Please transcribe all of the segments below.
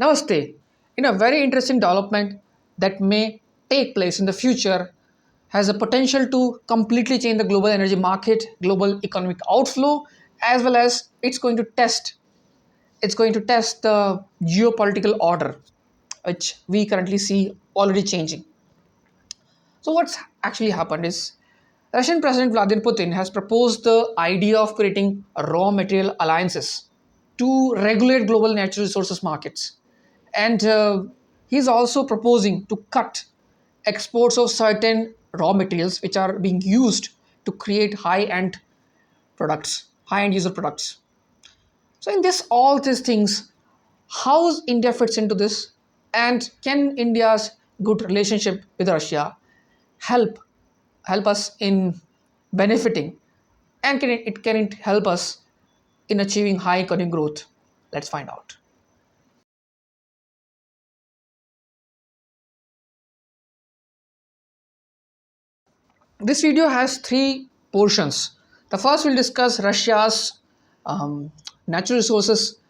Namaste. In a very interesting development that may take place in the future has a potential to completely change the global energy market, global economic outflow, as well as it's going to test the geopolitical order, which we currently see already changing. So what's actually happened is Russian President Vladimir Putin has proposed the idea of creating raw material alliances to regulate global natural resources markets. And he's also proposing to cut exports of certain raw materials which are being used to create high-end products, high-end user products. So in this, all these things, how India fits into this, and can India's good relationship with Russia help help us in benefiting, and can it help us in achieving high economic growth? Let's find out. This video has three portions. The first will discuss Russia's um, natural resources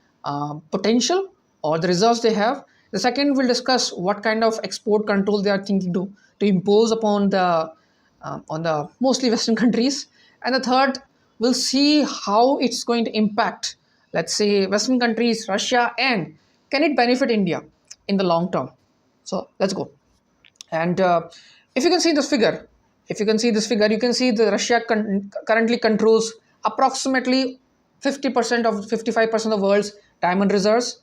potential or the reserves they have. The second will discuss what kind of export control they are thinking to impose upon the on the mostly Western countries. And the third will see how it's going to impact, let's say, Western countries, Russia, and can it benefit India in the long term. So let's go. And if you can see this figure, if you can see this figure, you can see the Russia currently controls approximately 50% of 55% of the world's diamond reserves,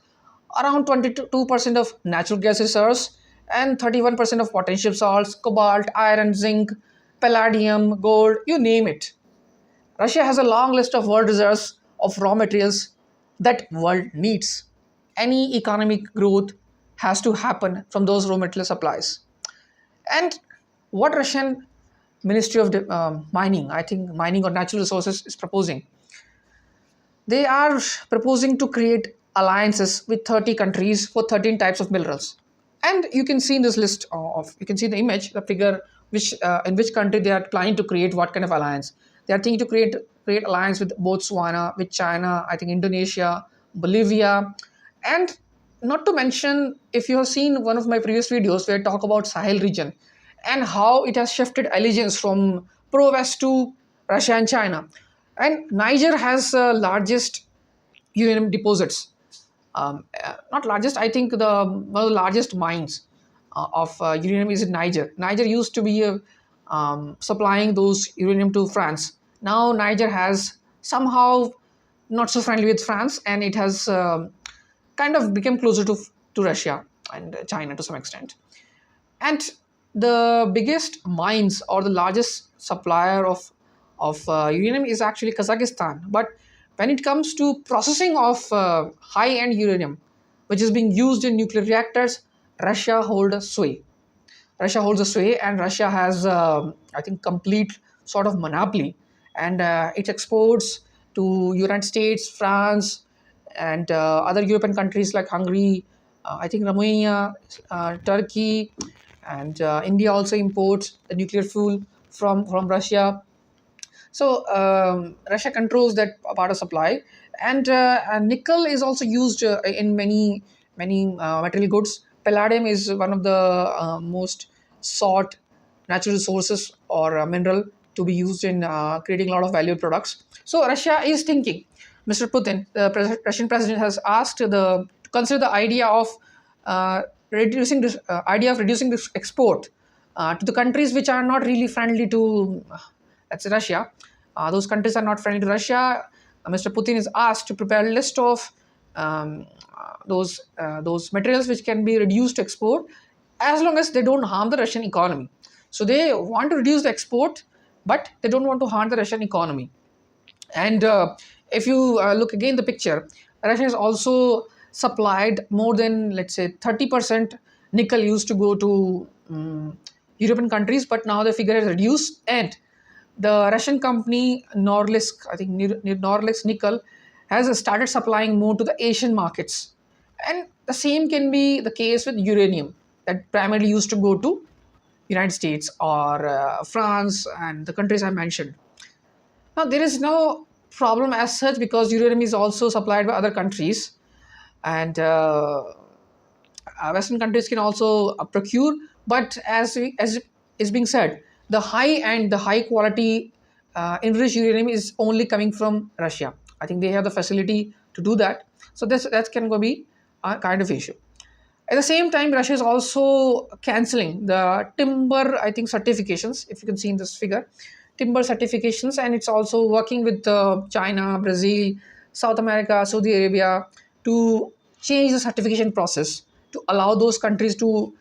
around 22% of natural gas reserves, and 31% of potassium salts, cobalt, iron, zinc, palladium, gold, you name it. Russia has a long list of world reserves of raw materials that world needs. Any economic growth has to happen from those raw material supplies. And what Russian Ministry of Mining, I think mining or natural resources is proposing, they are proposing to create alliances with 30 countries for 13 types of minerals. And you can see in this list of, you can see the image, the figure, which in which country they are planning to create what kind of alliance. They are thinking to create alliance with Botswana, with China, I think Indonesia, Bolivia, and not to mention, if you have seen one of my previous videos where I talk about Sahel region and how it has shifted allegiance from pro-West to Russia and China. And Niger has largest uranium deposits. Not largest, I think the one of the largest mines of uranium is in Niger. Niger used to be supplying those uranium to France. Now Niger has somehow not so friendly with France, and it has kind of become closer to Russia and China to some extent. And the biggest mines or the largest supplier of uranium is actually Kazakhstan. But when it comes to processing of high-end uranium, which is being used in nuclear reactors, Russia holds a sway. Russia holds a sway, and Russia has, I think, complete sort of monopoly, and it exports to United States, France, and other European countries like Hungary, I think Romania, Turkey, and India also imports the nuclear fuel from Russia. So Russia controls that part of supply, and nickel is also used in many material goods. Palladium is one of the most sought natural resources or mineral to be used in creating a lot of valuable products. So Russia is thinking. Mr. Putin, the Russian president, has asked to consider the idea of reducing this export to the countries which are not really friendly to, let's say, Russia. Those countries are not friendly to Russia. Mr. Putin is asked to prepare a list of those materials which can be reduced to export as long as they don't harm the Russian economy. So they want to reduce the export, but they don't want to harm the Russian economy. And if you look again the picture, Russia has also supplied more than, let's say, 30% nickel used to go to European countries, but now the figure has reduced, and the Russian company Norlisk, I think Norlisk Nickel, has started supplying more to the Asian markets. And the same can be the case with uranium that primarily used to go to United States or France and the countries I mentioned. Now, there is no problem as such because uranium is also supplied by other countries, and Western countries can also procure, but as is being said, the high quality enriched uranium is only coming from Russia. I think they have the facility to do that, so that can go be a kind of issue. At the same time, Russia is also canceling the timber, I think, certifications. If you can see in this figure, timber certifications, and it's also working with China, Brazil, South America, Saudi Arabia to change the certification process to allow those countries to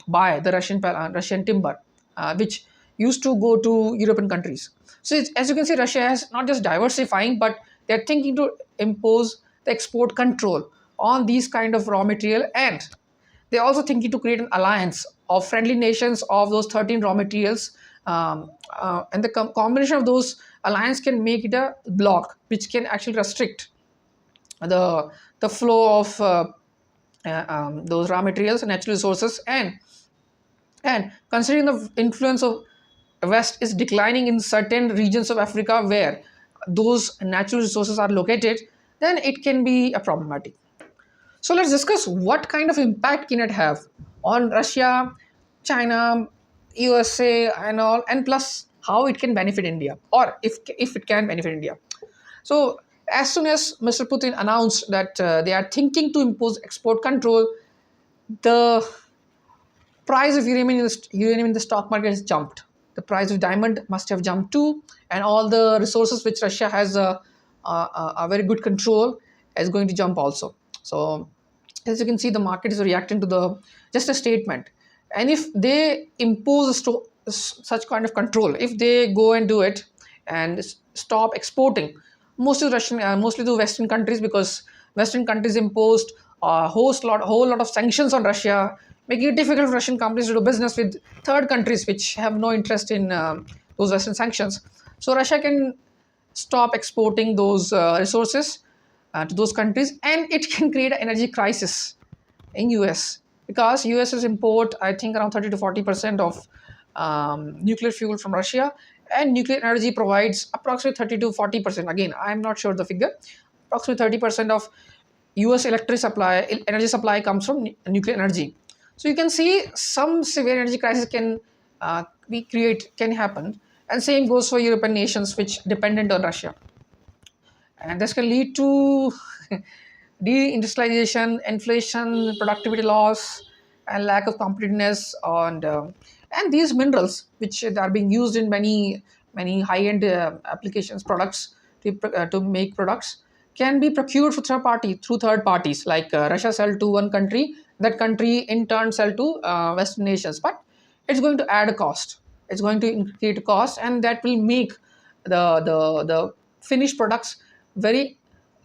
buy the Russian timber, which used to go to European countries. So as you can see, Russia is not just diversifying, but they're thinking to impose the export control on these kind of raw material, and they're also thinking to create an alliance of friendly nations of those 13 raw materials, and the combination of those alliance can make it a bloc which can actually restrict the the flow of those raw materials and natural resources, and considering the influence of West is declining in certain regions of Africa where those natural resources are located, then it can be a problematic. So let's discuss what kind of impact can it have on Russia, China, USA, and all, and plus how it can benefit India, or if it can benefit India. So as soon as Mr. Putin announced that they are thinking to impose export control, the price of uranium in the stock market has jumped. The price of diamond must have jumped too, and all the resources which Russia has a very good control is going to jump also. So as you can see, the market is reacting to the just a statement, and if they impose such kind of control, if they go and do it and stop exporting mostly to Western countries, because Western countries imposed a whole lot of sanctions on Russia, making it difficult for Russian companies to do business with third countries which have no interest in those Western sanctions. So Russia can stop exporting those resources to those countries, and it can create an energy crisis in US, because US is import, I think, around 30 to 40% of nuclear fuel from Russia, and nuclear energy provides approximately 30 to 40%. Again, I'm not sure the figure. Approximately 30% of US energy supply comes from nuclear energy. So you can see some severe energy crisis can happen, and same goes for European nations which dependent on Russia, and this can lead to deindustrialization, inflation, productivity loss, and lack of competitiveness. And these minerals, which are being used in many high-end applications products to make products, can be procured through third parties. Like Russia sell to one country, that country in turn sell to Western nations, but it's going to add a cost. It's going to create a cost, and that will make the finished products very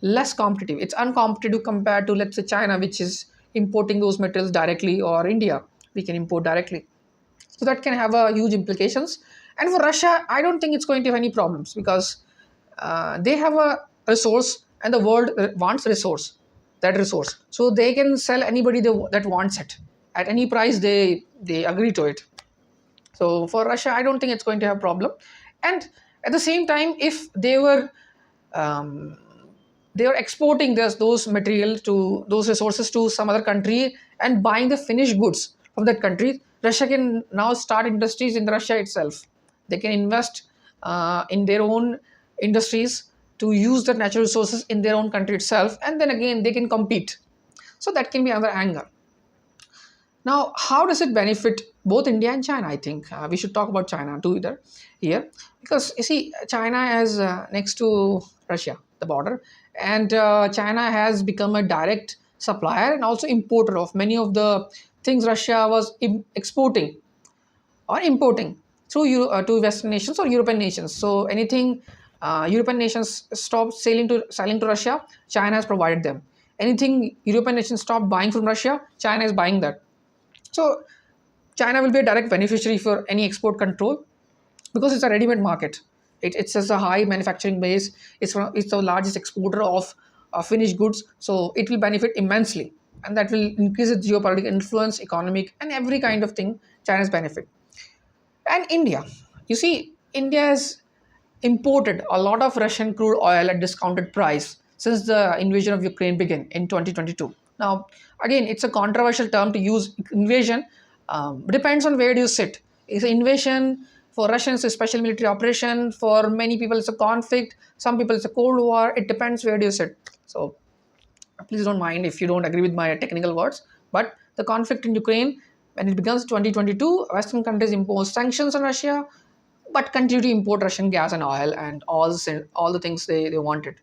less competitive. It's uncompetitive compared to, let's say, China, which is importing those materials directly, or India, we can import directly. So that can have a huge implications. And for Russia, I don't think it's going to have any problems, because they have a resource, and the world wants that resource. So they can sell anybody that wants it at any price they agree to it. So for Russia, I don't think it's going to have a problem. And at the same time, if um, they are exporting those materials to those resources to some other country and buying the finished goods from that country, Russia can now start industries in Russia itself. They can invest in their own industries to use the natural resources in their own country itself, and then again they can compete. So that can be another angle. Now, how does it benefit both India and China? I think we should talk about China too here, because you see, China is next to Russia, the border, and China has become a direct supplier and also importer of many of the things Russia was exporting or importing through to Western nations or European nations. So anything European nations stopped selling to Russia, China has provided them. Anything European nations stopped buying from Russia, China is buying that. So China will be a direct beneficiary for any export control, because it's a ready-made market. It's just a high manufacturing base. It's the largest exporter of finished goods. So it will benefit immensely, and that will increase its geopolitical influence, economic, and every kind of thing. China's benefit. And India, you see, India has imported a lot of Russian crude oil at discounted price since the invasion of Ukraine began in 2022. Now, again, it's a controversial term to use, invasion. Depends on where do you sit. Is invasion for Russians a special military operation? For many people, it's a conflict. Some people, it's a cold war. It depends where do you sit. So please don't mind if you don't agree with my technical words. But the conflict in Ukraine, when it begins 2022, Western countries imposed sanctions on Russia, but continue to import Russian gas and oil and all the things they wanted.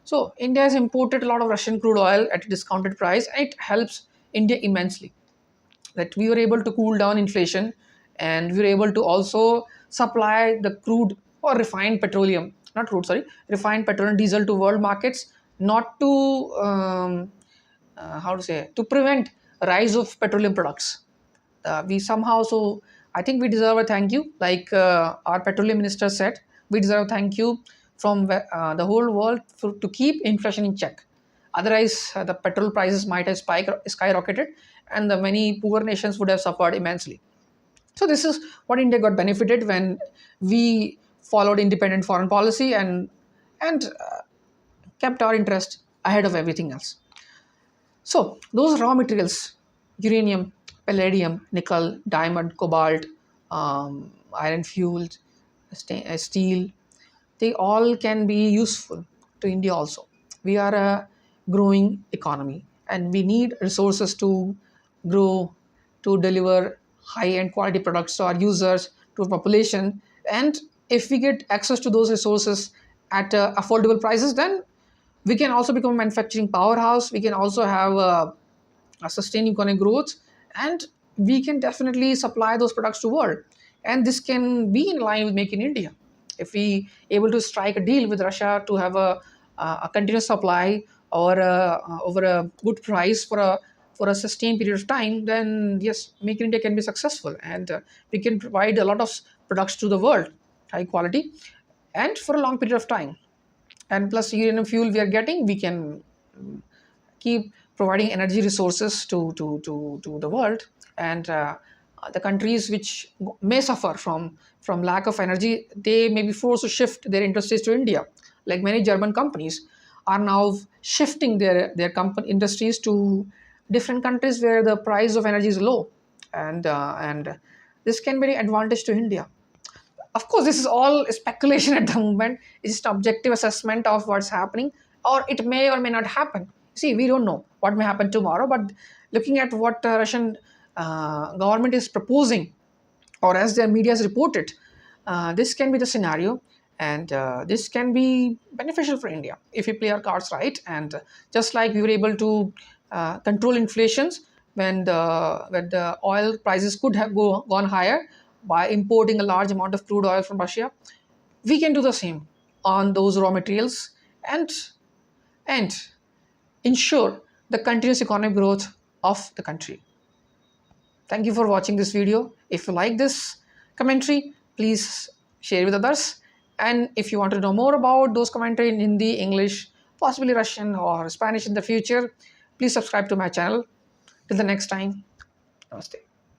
So India has imported a lot of Russian crude oil at a discounted price, and it helps India immensely. That we were able to cool down inflation, and we were able to also supply the crude or refined petroleum, not crude, sorry, refined petrol and diesel to world markets, not to how to say, to prevent rise of petroleum products. We somehow, so I think we deserve a thank you, like our petroleum minister said, we deserve a thank you from the whole world to keep inflation in check. Otherwise the petrol prices might have skyrocketed, and the many poor nations would have suffered immensely. So this is what India got benefited when we followed independent foreign policy and kept our interest ahead of everything else. So those raw materials, uranium, palladium, nickel, diamond, cobalt, iron fuel, steel, they all can be useful to India also. We are a growing economy, and we need resources to grow, to deliver high-end quality products to our users, to our population. And if we get access to those resources at affordable prices, then we can also become a manufacturing powerhouse. We can also have a sustained economic growth, and we can definitely supply those products to world. And this can be in line with Make in India. If we able to strike a deal with Russia to have a continuous supply, or over a good price for a sustained period of time, then yes, Make in India can be successful, and we can provide a lot of products to the world, high quality, and for a long period of time. And plus uranium fuel we are getting, we can keep providing energy resources to the world. And the countries which may suffer from lack of energy, they may be forced to shift their industries to India. Like many German companies are now shifting their company industries to different countries where the price of energy is low, and this can be an advantage to India. Of course, this is all speculation at the moment. It's just objective assessment of what's happening, or it may or may not happen. See, we don't know what may happen tomorrow, but looking at what Russian government is proposing, or as their media has reported, this can be the scenario, and this can be beneficial for India if we play our cards right. And just like we were able to control inflations when the oil prices could have gone higher by importing a large amount of crude oil from Russia, we can do the same on those raw materials, and ensure the continuous economic growth of the country. Thank you for watching this video. If you like this commentary, please share with others. And if you want to know more about those commentary in Hindi, English, possibly Russian or Spanish in the future, please subscribe to my channel. Till the next time, namaste.